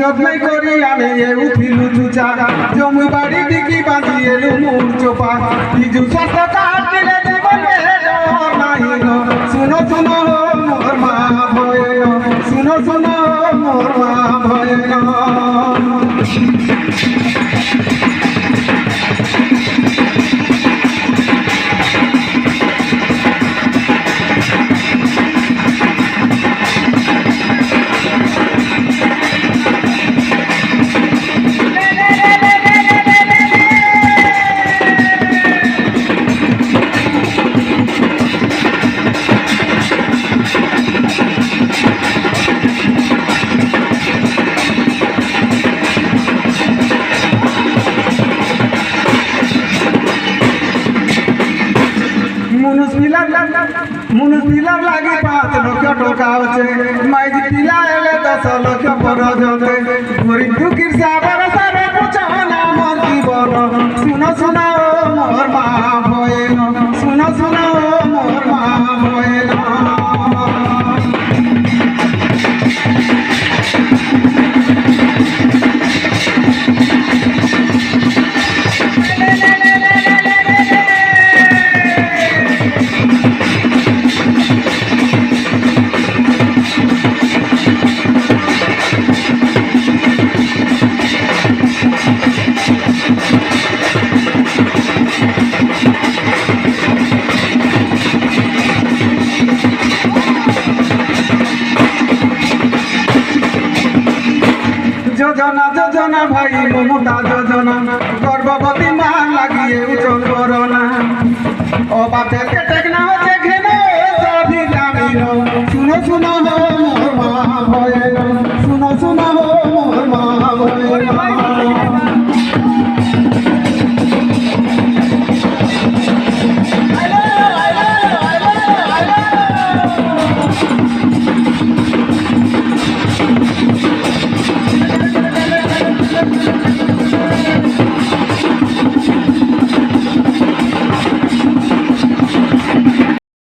যত্নাই করি আমি উঠিলু চুচা জমি বাড়ি দিকি বাঁধি এলু মুর চোপা বিজু স্বাস্থ্য কার্ড দিলে জীবনে নাহিল শুনো শুনো মোর মা ভয়ে শুনো শুনো মোর মা ভয়ে মুনুষ পিলার লাগি 5 লক্ষ টাকা আছে মাইজি পিলা এলে 10 লক্ষ পর্যন্ত গরিব দুঃখীর সাবার সারে পুছো না মন জীবন শুনো শুনো মোর মা ভয়ে শুনো শুনো মোর মা ভয়ে যোজনা যোজনা ভাই মমতা যোজনা গর্ভবতী মা লাগিয়ে উচ্চ করোনা ও বাপের